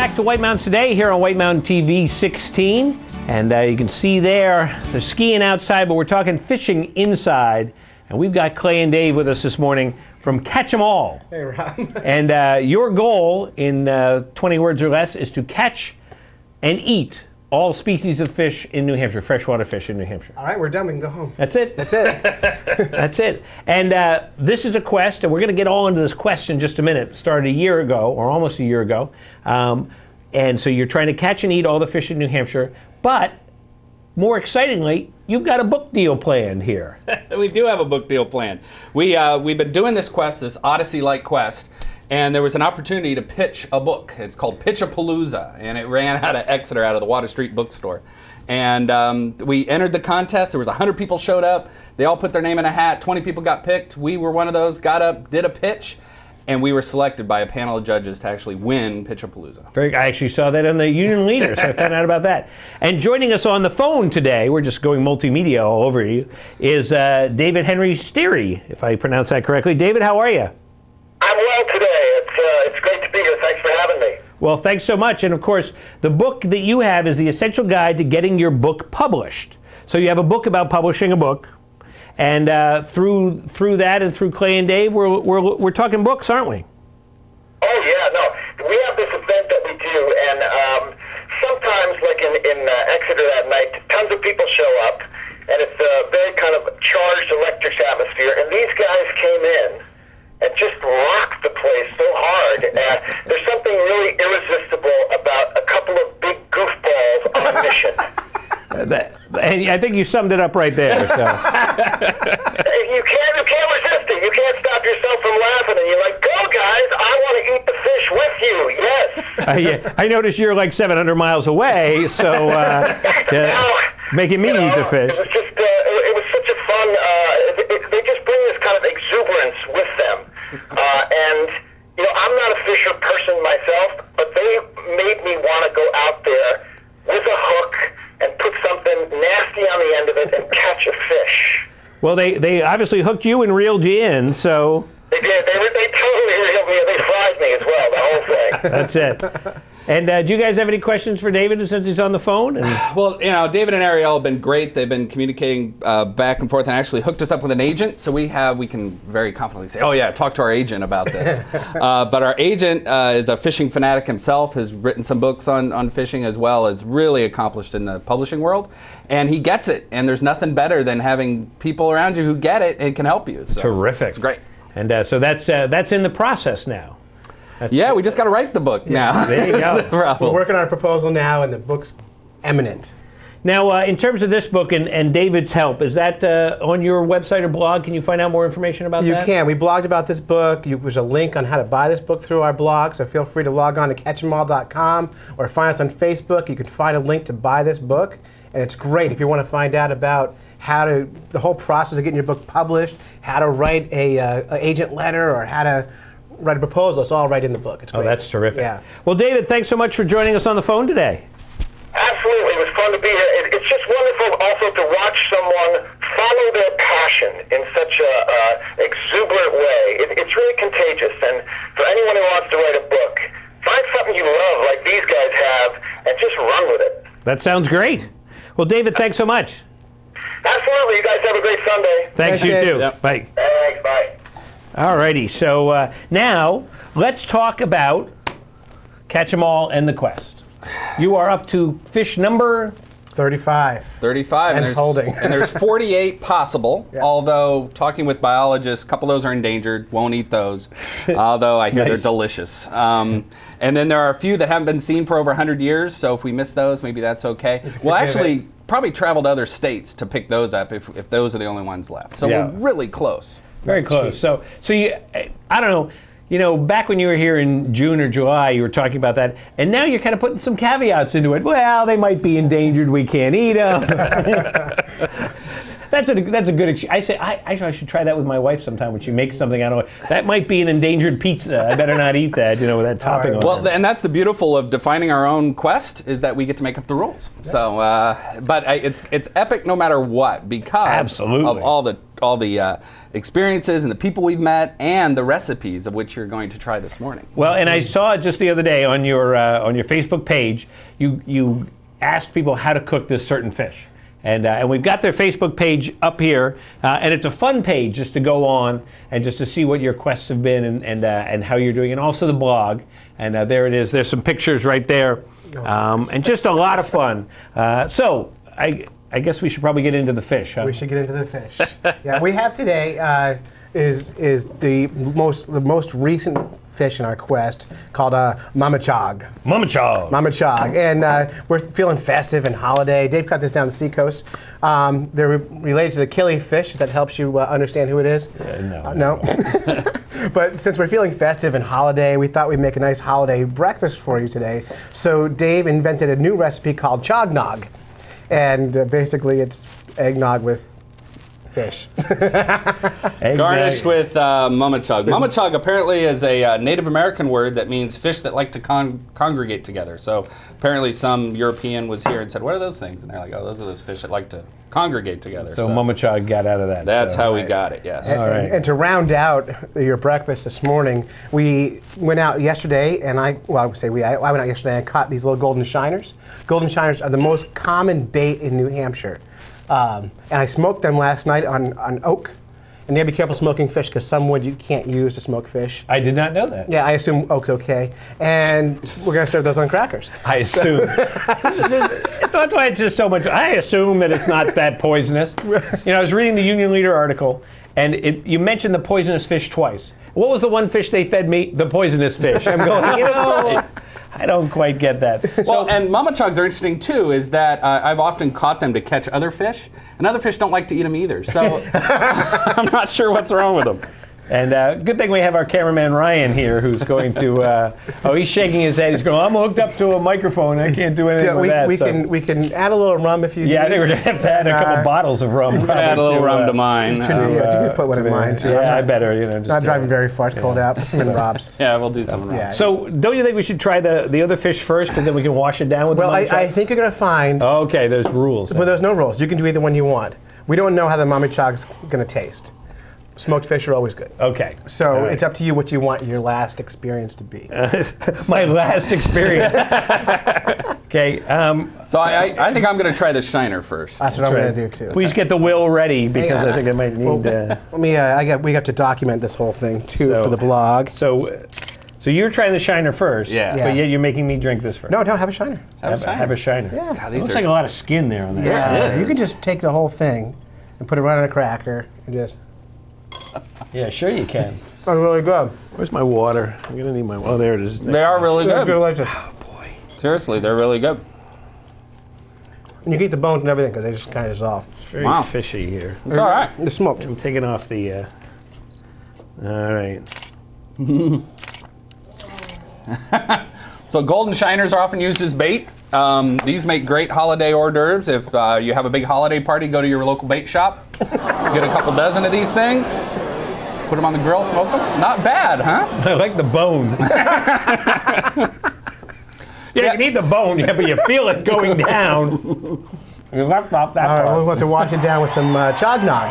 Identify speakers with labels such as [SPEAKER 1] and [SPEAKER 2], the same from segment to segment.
[SPEAKER 1] back to White Mountains Today here on White Mountain TV 16. And you can see they're skiing outside, but we're talking fishing inside. And we've got Clay and Dave with us this morning from Catch 'em All.
[SPEAKER 2] Hey, Rob.
[SPEAKER 1] And your goal in 20 words or less is to catch and eat all species of fish in New Hampshire, freshwater fish in New Hampshire.
[SPEAKER 2] All right, we're done. We can go home.
[SPEAKER 1] That's it?
[SPEAKER 2] That's it.
[SPEAKER 1] That's it. And this is a quest, and we're going to get all into this quest in just a minute. It started a year ago, or almost a year ago. And so you're trying to catch and eat all the fish in New Hampshire. But more excitingly, you've got a book deal planned here.
[SPEAKER 3] We do have a book deal planned. We've been doing this quest, this Odyssey-like quest, and there was an opportunity to pitch a book. It's called Pitch-a-Palooza, and it ran out of Exeter, out of the Water Street bookstore. And we entered the contest. There was 100 people showed up. They all put their name in a hat. 20 people got picked. We were one of those, got up, did a pitch, and we were selected by a panel of judges to actually win Pitch-a-Palooza.
[SPEAKER 1] I actually saw that on the Union Leader, so I found out about that. And joining us on the phone today, we're just going multimedia all over you, is David Henry Steary, if I pronounce that correctly. David, how are you?
[SPEAKER 4] I'm well today. It's great to be here. Thanks for having me.
[SPEAKER 1] Well, thanks so much. And of course, the book that you have is the essential guide to getting your book published. So you have a book about publishing a book. And through that and through Clay and Dave, we're talking books, aren't we?
[SPEAKER 4] Oh yeah, no, we have this event that we do, and sometimes, like in Exeter that night, tons of people show up, and it's a very kind of charged electric atmosphere. And these guys came in and just rocked the place so hard. There's something really irresistible about a couple of big goofballs on a mission.
[SPEAKER 1] And I think you summed it up right there. So.
[SPEAKER 4] You can't resist it. You can't stop yourself from laughing. And you're like, go, guys, I want to eat the fish with you. Yes.
[SPEAKER 1] Yeah, I noticed you're like 700 miles away, so making me eat the fish.
[SPEAKER 4] It was just, it was such a fun, they just bring this kind of exuberance with them. And, you know, I'm not a fisher person myself, but they made me want to go out there with a hook and put something nasty on the end of it and catch a fish. Well,
[SPEAKER 1] they obviously hooked you and reeled you in, so...
[SPEAKER 4] They did. They totally reeled me, and they fried me as well, the whole thing.
[SPEAKER 1] That's it. And do you guys have any questions for David since he's on the phone?
[SPEAKER 3] Well, you know, David and Ariel have been great. They've been communicating back and forth and actually hooked us up with an agent. So we can very confidently say, oh yeah, talk to our agent about this. But our agent is a fishing fanatic himself, has written some books on fishing as well, is really accomplished in the publishing world. And he gets it. And there's nothing better than having people around you who get it and can help you. So
[SPEAKER 1] terrific.
[SPEAKER 3] It's great.
[SPEAKER 1] And so that's in the process now.
[SPEAKER 3] We just got to write the book now.
[SPEAKER 1] There you go.
[SPEAKER 2] We're working on a proposal now, and the book's imminent.
[SPEAKER 1] Now, in terms of this book and David's help, is that on your website or blog? Can you find out more information about that?
[SPEAKER 2] You can. We blogged about this book. There's a link on how to buy this book through our blog, so feel free to log on to catchemall.com or find us on Facebook. You can find a link to buy this book, and it's great if you want to find out about the whole process of getting your book published, how to write an agent letter, or how to write a proposal. It's all right in the book. It's great.
[SPEAKER 1] Oh, that's terrific.
[SPEAKER 2] Yeah.
[SPEAKER 1] Well, David, thanks so much for joining us on the phone today.
[SPEAKER 4] Absolutely. It was fun to be here. It's just wonderful also to watch someone follow their passion in such a exuberant way. It's really contagious. And for anyone who wants to write a book, find something you love like these guys have and just run with it.
[SPEAKER 1] That sounds great. Well, David, thanks so much.
[SPEAKER 4] Absolutely. You guys have a great Sunday.
[SPEAKER 1] Thanks, you too.
[SPEAKER 3] Yep.
[SPEAKER 1] Bye.
[SPEAKER 4] Thanks. Bye.
[SPEAKER 1] All righty. So now let's talk about Catch 'em All and the quest. You are up to fish number
[SPEAKER 2] 35.
[SPEAKER 3] 35.
[SPEAKER 2] And holding.
[SPEAKER 3] And there's 48 possible,
[SPEAKER 2] Yeah.
[SPEAKER 3] although talking with biologists, a couple of those are endangered, won't eat those, although I hear
[SPEAKER 1] Nice.
[SPEAKER 3] they're delicious. And then there are a few that haven't been seen for over 100 years, so if we miss those, maybe that's okay. We'll actually probably travel to other states to pick those up if those are the only ones left. So
[SPEAKER 1] Yeah.
[SPEAKER 3] we're really close.
[SPEAKER 1] Very close. So you, I don't know, you know, back when you were here in June or July, you were talking about that, and now you're kind of putting some caveats into it. Well, they might be endangered. We can't eat them. That's a good. I should try that with my wife sometime when she makes something out of it. That might be an endangered pizza. I better not eat that. You know, with that topping on it.
[SPEAKER 3] Well, and that's the beautiful of defining our own quest is that we get to make up the rules. So, but it's epic no matter what because
[SPEAKER 1] Absolutely.
[SPEAKER 3] of all all the experiences and the people we've met and the recipes of which you're going to try this morning.
[SPEAKER 1] Well, and I saw just the other day on your Facebook page, you asked people how to cook this certain fish. And we've got their Facebook page up here, and it's a fun page just to go on and just to see what your quests have been and how you're doing, and also the blog. And there it is. There's some pictures right there, and just a lot of fun. So I guess we should probably get into the fish, huh?
[SPEAKER 2] We should get into the fish. Yeah, we have today is the most recent fish in our quest called Mama Chog.
[SPEAKER 1] Mama Chog.
[SPEAKER 2] Mama Chog. And we're feeling festive and holiday. Dave caught this down the seacoast. They're related to the killifish, if that helps you understand who it is. No. But since we're feeling festive and holiday, we thought we'd make a nice holiday breakfast for you today. So Dave invented a new recipe called Chognog. And basically it's eggnog with fish.
[SPEAKER 3] Garnished with Mama Chog. Mama Chog apparently is a Native American word that means fish that like to congregate together. So apparently some European was here and said, what are those things? And they're like, oh, those are those fish that like to congregate together.
[SPEAKER 1] So Mama Chog got out of that.
[SPEAKER 3] That's how we got it, yes.
[SPEAKER 2] And,
[SPEAKER 1] All right.
[SPEAKER 2] and to round out your breakfast this morning, we went out yesterday, and I went out yesterday and caught these little golden shiners. Golden shiners are the most common bait in New Hampshire. And I smoked them last night on oak. And you gotta be careful smoking fish because some wood you can't use to smoke fish.
[SPEAKER 1] I did not know that.
[SPEAKER 2] Yeah, I assume oak's okay. And we're gonna serve those on crackers.
[SPEAKER 1] I assume. That's why it's just so much. I assume that it's not that poisonous. You know, I was reading the Union Leader article, and you mentioned the poisonous fish twice. What was the one fish they fed me? The poisonous fish. I'm going, you know, I don't quite get that.
[SPEAKER 3] Well, and Mama Chogs are interesting too, is that I've often caught them to catch other fish, and other fish don't like to eat them either. So I'm not sure what's wrong with them.
[SPEAKER 1] And good thing we have our cameraman Ryan here, who's going to. He's shaking his head. He's going, I'm hooked up to a microphone. I can't do anything with that.
[SPEAKER 2] We can add a little rum if you.
[SPEAKER 1] Yeah, I think we're gonna have to add a couple bottles of rum.
[SPEAKER 3] We're gonna add a little rum to mine.
[SPEAKER 2] You can put one in mine too.
[SPEAKER 1] Yeah, I better. You know, just
[SPEAKER 2] not driving very far. It's cold out. Put some in Rob's.
[SPEAKER 3] Yeah, we'll do something.
[SPEAKER 2] Yeah.
[SPEAKER 1] So, don't you think we should try the other fish first, because then we can wash it down with
[SPEAKER 2] Well,
[SPEAKER 1] the Mama Chog?
[SPEAKER 2] I think you're gonna find.
[SPEAKER 1] Okay, there's rules.
[SPEAKER 2] But there's no rules. You can do either one you want. We don't know how the Mama Chog's gonna taste. Smoked fish are always good.
[SPEAKER 1] Okay.
[SPEAKER 2] So it's up to you what you want your last experience to be.
[SPEAKER 1] My last experience. Okay.
[SPEAKER 3] So I think I'm going to try the shiner first.
[SPEAKER 2] That's what I'm going to do too.
[SPEAKER 1] Please get the will ready, because I think I might need.
[SPEAKER 2] Let me. We have to document this whole thing too for the blog.
[SPEAKER 1] So you're trying the shiner first.
[SPEAKER 3] Yes.
[SPEAKER 1] But yet you're making me drink this first.
[SPEAKER 2] No, have a shiner.
[SPEAKER 1] Have a shiner.
[SPEAKER 2] Yeah.
[SPEAKER 3] God,
[SPEAKER 1] It
[SPEAKER 3] these
[SPEAKER 1] looks
[SPEAKER 3] are,
[SPEAKER 1] like a lot of skin there on that.
[SPEAKER 2] Yeah. You can just take the whole thing and put it right on a cracker and just.
[SPEAKER 1] Yeah, sure you can.
[SPEAKER 2] Oh, really good.
[SPEAKER 1] Where's my water? I'm gonna need my. Oh, there it is.
[SPEAKER 3] they are really
[SPEAKER 2] They're
[SPEAKER 3] good.
[SPEAKER 2] delicious.
[SPEAKER 3] Seriously, they're really good.
[SPEAKER 2] And you can eat the bones and everything because they just kind of dissolve.
[SPEAKER 1] It's very
[SPEAKER 3] Wow.
[SPEAKER 1] fishy here.
[SPEAKER 3] It's all right.
[SPEAKER 2] They're smoked.
[SPEAKER 1] I'm taking off the. All right.
[SPEAKER 3] So golden shiners are often used as bait. These make great holiday hors d'oeuvres. If you have a big holiday party, go to your local bait shop. Get a couple dozen of these things. Put them on the grill, smoke them. Not bad, huh?
[SPEAKER 1] I like the bone. You can eat the bone, but you feel it going down. You left off that
[SPEAKER 2] All right,
[SPEAKER 1] part.
[SPEAKER 2] we'll have to wash it down with some chognog.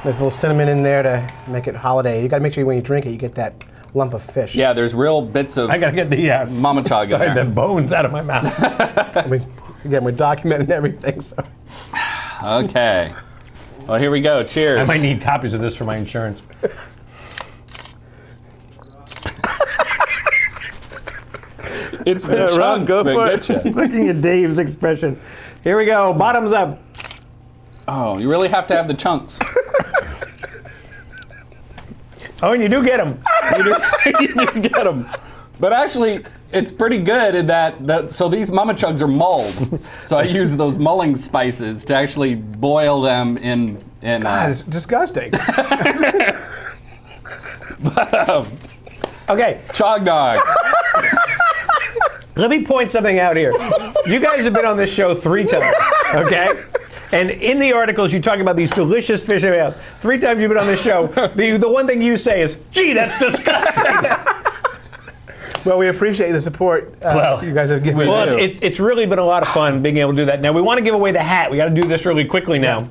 [SPEAKER 2] There's a little cinnamon in there to make it holiday. You got to make sure when you drink it, you get that lump of fish.
[SPEAKER 3] Yeah, there's real bits of
[SPEAKER 1] I gotta get the
[SPEAKER 3] Mama Chog in
[SPEAKER 1] the
[SPEAKER 3] there.
[SPEAKER 1] bones out of my mouth.
[SPEAKER 2] Again, we're documenting everything. So.
[SPEAKER 3] Okay. Well, here we go. Cheers.
[SPEAKER 1] I might need copies of this for my insurance.
[SPEAKER 3] It's the chunks that get you.
[SPEAKER 1] Looking at Dave's expression. Here we go. Bottoms up.
[SPEAKER 3] Oh, you really have to have the chunks.
[SPEAKER 1] Oh, and you do get them.
[SPEAKER 3] You do get them. But actually, it's pretty good in that so these Mama Chugs are mulled. So I use those mulling spices to actually boil them in
[SPEAKER 2] God, it's disgusting.
[SPEAKER 1] Okay.
[SPEAKER 3] Chognog.
[SPEAKER 1] Let me point something out here. You guys have been on this show 3 times, okay? And in the articles, you talk about these delicious fish. 3 times you've been on this show. The one thing you say is, gee, that's disgusting.
[SPEAKER 2] Well, we appreciate the support you guys have given.
[SPEAKER 1] Well, it's really been a lot of fun being able to do that. Now, we want to give away the hat. We got to do this really quickly now.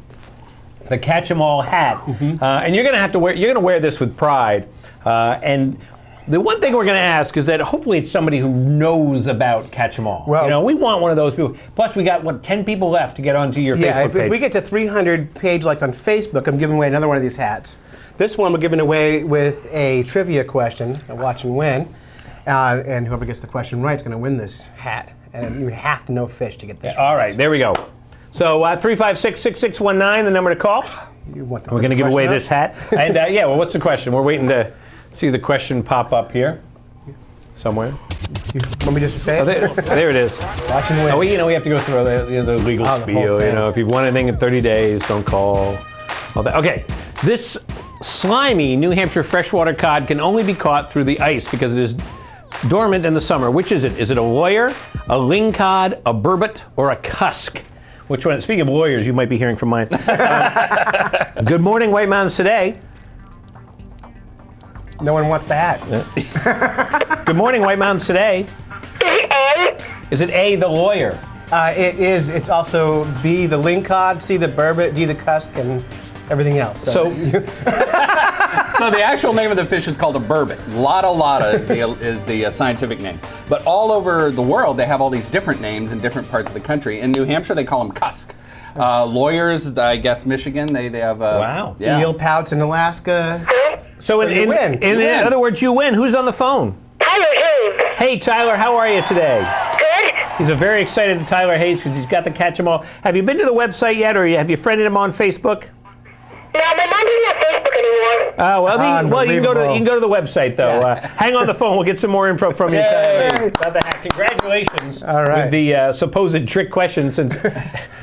[SPEAKER 1] the Catch 'em All hat, and you're going to have to wear. You're going to wear this with pride. And the one thing we're going to ask is that hopefully it's somebody who knows about Catch 'em All.
[SPEAKER 2] Well,
[SPEAKER 1] you know, we want one of those people. Plus, we got 10 people left to get onto your Facebook page.
[SPEAKER 2] If we get to 300 page likes on Facebook, I'm giving away another one of these hats. This one we're giving away with a trivia question, a watch and win, and whoever gets the question right is going to win this hat. And you have to know fish to get this.
[SPEAKER 1] All right, there we go. So 356-6619, the number to call.
[SPEAKER 2] We're
[SPEAKER 1] going to give away this hat. And yeah, well, what's the question? We're waiting to see the question pop up here somewhere.
[SPEAKER 2] You want me just to say
[SPEAKER 1] Oh,
[SPEAKER 2] it?
[SPEAKER 1] there it is.
[SPEAKER 2] Watch and win.
[SPEAKER 1] Oh, we have to go through the legal
[SPEAKER 2] Oh, the
[SPEAKER 1] spiel.
[SPEAKER 2] whole thing.
[SPEAKER 1] If you've won anything in 30 days, don't call. All that. Okay, this slimy New Hampshire freshwater cod can only be caught through the ice because it is dormant in the summer. Which is it? Is it a lawyer, a lingcod, a burbot, or a cusk? Which one? Speaking of lawyers, you might be hearing from mine. Good morning, White Mountains Today.
[SPEAKER 2] No one wants the hat.
[SPEAKER 1] Good morning, White Mountains Today. Is it A, the lawyer?
[SPEAKER 2] It is. It's also B, the lingcod, C, the burbot, D, the cusk, and everything else.
[SPEAKER 1] So
[SPEAKER 3] So the actual name of the fish is called a burbot. Lotta is the scientific name. But all over the world, they have all these different names in different parts of the country. In New Hampshire, they call them cusk. Lawyers, I guess Michigan, they have.
[SPEAKER 1] Wow.
[SPEAKER 3] Yeah.
[SPEAKER 2] eel pouts in Alaska.
[SPEAKER 1] So
[SPEAKER 2] you win.
[SPEAKER 1] In other words, you win. Who's on the phone?
[SPEAKER 4] Tyler Hayes.
[SPEAKER 1] Hey, Tyler, how are you today?
[SPEAKER 4] Good.
[SPEAKER 1] He's a very excited Tyler Hayes because he's got the Catch 'em All. Have you been to the website yet, or have you friended him on Facebook?
[SPEAKER 4] No, my mom doesn't have Facebook anymore.
[SPEAKER 1] Oh, well, you can go to the website though.
[SPEAKER 2] Yeah.
[SPEAKER 1] Hang on the phone. We'll get some more info from you.
[SPEAKER 3] Yay.
[SPEAKER 1] About the hat. Congratulations.
[SPEAKER 2] All right.
[SPEAKER 1] With the supposed trick question, since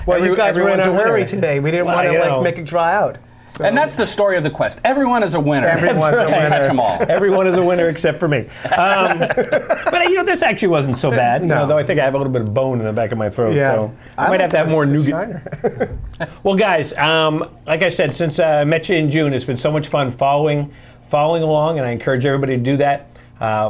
[SPEAKER 2] Well, you guys were in a
[SPEAKER 1] everyone's
[SPEAKER 2] hurry
[SPEAKER 1] winner.
[SPEAKER 2] today. We didn't
[SPEAKER 1] Well,
[SPEAKER 2] want
[SPEAKER 1] you
[SPEAKER 2] to
[SPEAKER 1] know.
[SPEAKER 2] make it dry out. So,
[SPEAKER 3] And that's the story of the quest. Everyone is a winner.
[SPEAKER 2] Everyone's a winner.
[SPEAKER 3] Catch 'em all.
[SPEAKER 1] Everyone is a winner except for me. But this actually wasn't so bad.
[SPEAKER 2] No.
[SPEAKER 1] Though I think I have a little bit of bone in the back of my throat.
[SPEAKER 2] yeah.
[SPEAKER 1] So I might have to have more nougat.
[SPEAKER 2] Shiner.
[SPEAKER 1] Well, guys, like I said, since I met you in June, it's been so much fun following along, and I encourage everybody to do that.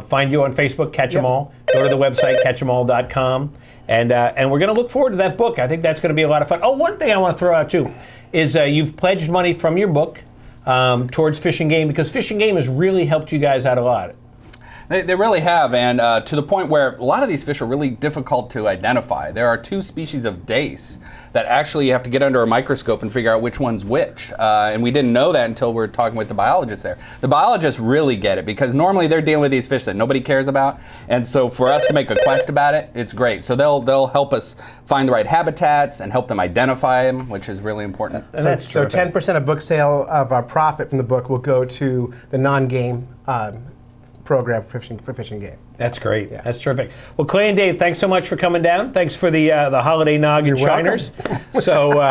[SPEAKER 1] Find you on Facebook, Catch 'em All. Go to the website, catchemal.com, and we're going to look forward to that book. I think that's going to be a lot of fun. Oh, one thing I want to throw out too is you've pledged money from your book towards Fish and Game, because Fish and Game has really helped you guys out a lot.
[SPEAKER 3] They really have, and to the point where a lot of these fish are really difficult to identify. There are 2 species of dace that actually you have to get under a microscope and figure out which one's which. And we didn't know that until we were talking with the biologists there. The biologists really get it, because normally they're dealing with these fish that nobody cares about. And so for us to make a quest about it, it's great. So they'll help us find the right habitats and help them identify them, which is really important.
[SPEAKER 2] So 10% of book sale of our profit from the book will go to the non-game program for Fish and Game.
[SPEAKER 1] That's great. Yeah. That's terrific. Well, Clay and Dave, thanks so much for coming down. Thanks for the holiday nog and shiners. So,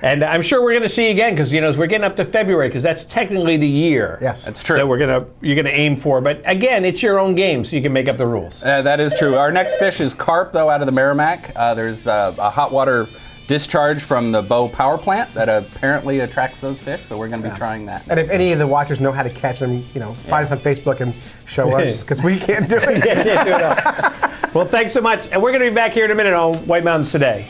[SPEAKER 1] and I'm sure we're going to see you again, because as we're getting up to February, because that's technically the year.
[SPEAKER 2] Yes,
[SPEAKER 3] that's true.
[SPEAKER 1] That you're gonna aim for. But again, it's your own game, so you can make up the rules.
[SPEAKER 3] That is true. Our next fish is carp, though, out of the Merrimack. There's a hot water discharge from the Bow power plant that apparently attracts those fish, so we're going to be trying that.
[SPEAKER 2] And if any of the watchers know how to catch them, find us on Facebook and show us, because we can't do it.
[SPEAKER 1] Well, thanks so much. And we're going to be back here in a minute on White Mountains Today.